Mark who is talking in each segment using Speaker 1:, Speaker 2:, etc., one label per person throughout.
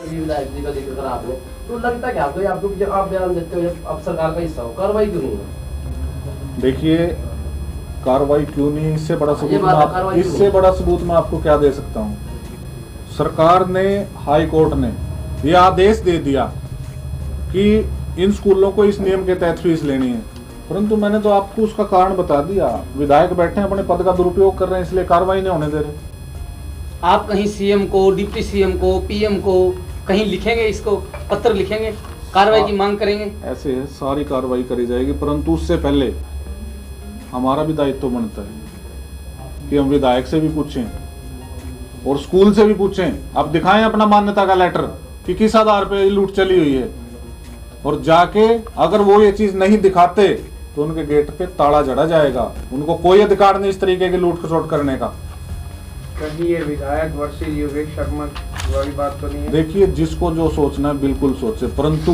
Speaker 1: सभी विधायक जी का जिक्र करा आपने, तो लगता क्या आपको, आपको जब आप बयान देते हो जब आप सरकार का हिस्सा हो, कार्रवाई क्यों नहीं है?
Speaker 2: देखिए, कार्रवाई क्यों नहीं, इससे बड़ा सबूत मैं आपको क्या दे सकता हूँ। सरकार ने, हाई कोर्ट ने ये आदेश दे दिया कि इन स्कूलों को इस नियम के तहत फीस लेनी है, परंतु मैंने तो आपको उसका कारण बता दिया। विधायक बैठे हैं, अपने पद का दुरुपयोग कर रहे हैं, इसलिए कार्रवाई नहीं होने दे रहे।
Speaker 3: आप कहीं सीएम को, डिप्टी सीएम को, पीएम को कहीं लिखेंगे, इसको पत्र लिखेंगे, कार्रवाई की मांग करेंगे?
Speaker 2: ऐसे है, सारी कार्रवाई करी जाएगी, परंतु उससे पहले हमारा भी दायित्व बनता है कि हम विधायक से भी पूछें और स्कूल से भी पूछें। आप दिखाएं अपना मान्यता का लेटर कि किस आधार पे लूट चली हुई है, और जाके अगर वो ये चीज नहीं दिखाते तो उनके गेट पे ताला जड़ा जाएगा। उनको कोई अधिकार नहीं इस तरीके की लूट खसोट करने का।
Speaker 4: कहीं ये विधायक वर्सेस योगेश शर्मा वाली बात तो नहीं है?
Speaker 2: देखिए, जिसको जो सोचना है बिल्कुल सोचे, परंतु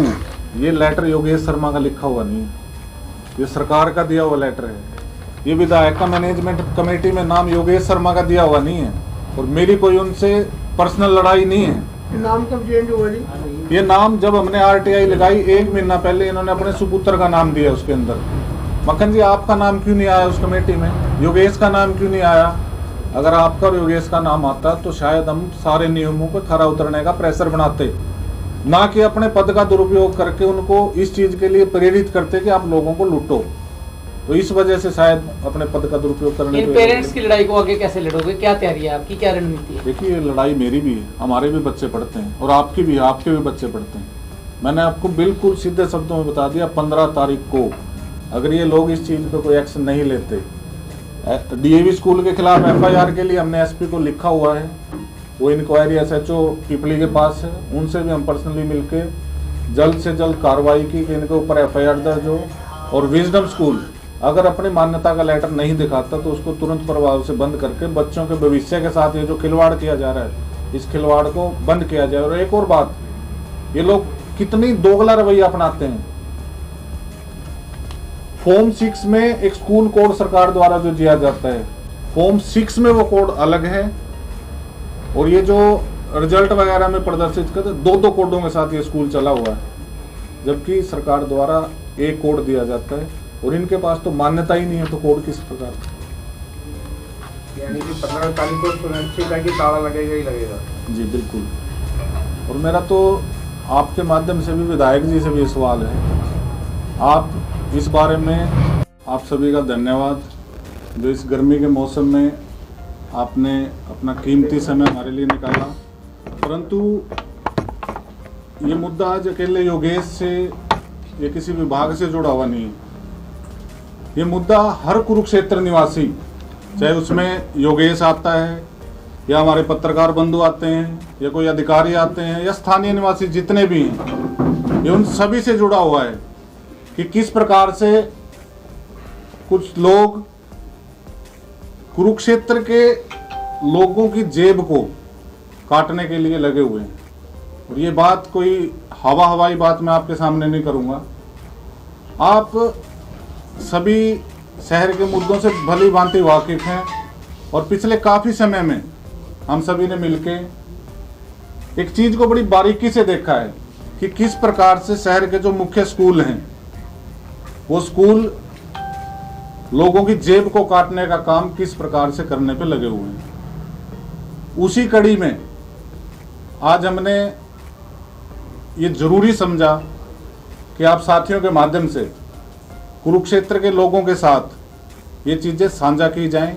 Speaker 2: ये लेटर योगेश शर्मा का लिखा हुआ नहीं है, ये सरकार का दिया हुआ लेटर है। ये विधायक का मैनेजमेंट कमेटी में नाम योगेश शर्मा का दिया हुआ नहीं है, और मेरी कोई उनसे पर्सनल लड़ाई नहीं है।
Speaker 4: नाम कब चेंज हुआ जी?
Speaker 2: ये नाम जब हमने आरटीआई लगाई 1 महीना पहले इन्होंने अपने सुपुत्र का नाम दिया उसके अंदर। मक्खन जी, आपका नाम क्यों नहीं आया उस कमेटी में? योगेश का नाम क्यों नहीं आया? अगर आपका और योगेश का नाम आता तो शायद हम सारे नियमों पर खरा उतरने का प्रेशर बनाते, ना कि अपने पद का दुरुपयोग करके उनको इस चीज के लिए प्रेरित करते कि आप लोगों को लूटो। तो इस वजह से शायद अपने पद का दुरुपयोग करने।
Speaker 3: इन पेरेंट्स की लड़ाई को आगे कैसे लड़ोगे, क्या तैयारी है आपकी, क्या रणनीति है?
Speaker 2: देखिए, ये लड़ाई मेरी भी है, हमारे भी बच्चे पढ़ते हैं, और आपकी भी, आपके भी बच्चे पढ़ते हैं। मैंने आपको बिल्कुल सीधे शब्दों में बता दिया, 15 तारीख को अगर ये लोग इस चीज पे कोई एक्शन नहीं लेते, डीएवी स्कूल के खिलाफ एफआईआर के लिए हमने एसपी को लिखा हुआ है। वो इंक्वायरी एसएचओ पिपली के पास है, उनसे भी हम पर्सनली मिलके जल्द से जल्द कार्रवाई की कि इनके ऊपर एफआईआर दर्ज हो। और विजडम स्कूल अगर अपनी मान्यता का लेटर नहीं दिखाता तो उसको तुरंत प्रभाव से बंद करके बच्चों के भविष्य के साथ ये जो खिलवाड़ किया जा रहा है, इस खिलवाड़ को बंद किया जाए। और एक और बात, ये लोग कितनी दोगला रवैया अपनाते हैं। फॉर्म 6 में एक स्कूल कोड सरकार द्वारा जो दिया जाता है, फॉर्म 6 में वो कोड अलग है, और ये जो रिजल्ट वगैरह में प्रदर्शित करते 2-2 कोडों के साथ ये स्कूल चला हुआ है, जबकि सरकार द्वारा एक कोड दिया जाता है, और इनके पास तो मान्यता ही नहीं है, तो कोड किस प्रकार का?
Speaker 4: यानी कि 15 तारीख को सुनिश्चित है कि ताला लगेगा ही लगेगा।
Speaker 2: जी बिल्कुल। और मेरा तो आपके माध्यम से भी विधायक जी से भी सवाल है, आप इस बारे में, आप सभी का धन्यवाद जो इस गर्मी के मौसम में आपने अपना कीमती समय हमारे लिए निकाला। परंतु ये मुद्दा आज अकेले योगेश से या किसी विभाग से जुड़ा हुआ नहीं है। ये मुद्दा हर कुरुक्षेत्र निवासी, चाहे उसमें योगेश आता है या हमारे पत्रकार बंधु आते हैं या कोई अधिकारी आते हैं या स्थानीय निवासी जितने भी हैं, ये उन सभी से जुड़ा हुआ है कि किस प्रकार से कुछ लोग कुरुक्षेत्र के लोगों की जेब को काटने के लिए लगे हुए हैं। और ये बात कोई हवाई बात मैं आपके सामने नहीं करूंगा। आप सभी शहर के मुद्दों से भली भांति वाकिफ हैं, और पिछले काफ़ी समय में हम सभी ने मिलके एक चीज़ को बड़ी बारीकी से देखा है कि किस प्रकार से शहर के जो मुख्य स्कूल हैं, वो स्कूल लोगों की जेब को काटने का काम किस प्रकार से करने पे लगे हुए हैं। उसी कड़ी में आज हमने ये जरूरी समझा कि आप साथियों के माध्यम से कुरुक्षेत्र के लोगों के साथ ये चीज़ें साझा की जाएं,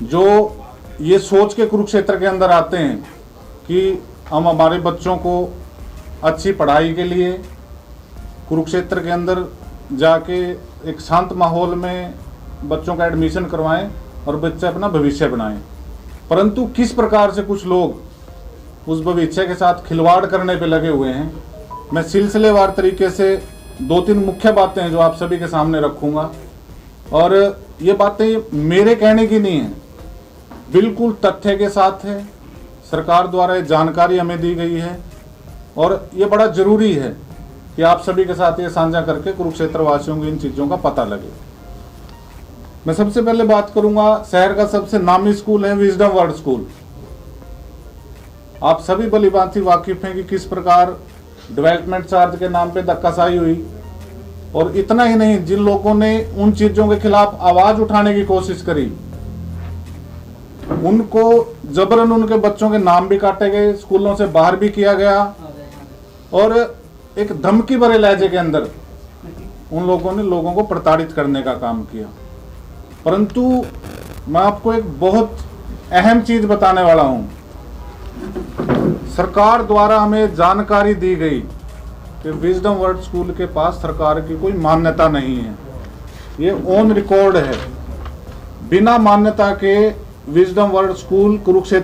Speaker 2: जो ये सोच के कुरुक्षेत्र के अंदर आते हैं कि हम हमारे बच्चों को अच्छी पढ़ाई के लिए कुरुक्षेत्र के अंदर जाके एक शांत माहौल में बच्चों का एडमिशन करवाएं और बच्चे अपना भविष्य बनाएं। परंतु किस प्रकार से कुछ लोग उस भविष्य के साथ खिलवाड़ करने पे लगे हुए हैं, मैं सिलसिलेवार तरीके से 2-3 मुख्य बातें हैं जो आप सभी के सामने रखूंगा। और ये बातें मेरे कहने की नहीं है, बिल्कुल तथ्य के साथ है। सरकार द्वारा ये जानकारी हमें दी गई है, और ये बड़ा जरूरी है कि आप सभी के साथ ये साझा करके कुरुक्षेत्र वासियों को इन चीज़ों का पता लगे। मैं सबसे पहले बात करूंगा, शहर का सबसे नामी स्कूल है विजडम वर्ल्ड स्कूल। आप सभी भलीभांति वाकिफ हैं कि किस प्रकार डेवलपमेंट चार्ज के नाम पे धक्काशाही हुई। और इतना ही नहीं, जिन लोगों ने उन चीजों के खिलाफ आवाज उठाने की कोशिश करी, उनको जबरन उनके बच्चों के नाम भी काटे गए, स्कूलों से बाहर भी किया गया और एक धमकी भरे लहजे के अंदर उन लोगों ने लोगों को प्रताड़ित करने का काम किया। परंतु मैं आपको एक बहुत अहम चीज बताने वाला हूं। सरकार द्वारा हमें जानकारी दी गई कि विजडम वर्ल्ड स्कूल के पास सरकार की कोई मान्यता नहीं है। ये ऑन रिकॉर्ड है। बिना मान्यता के विजडम वर्ल्ड स्कूल कुरुक्षेत्र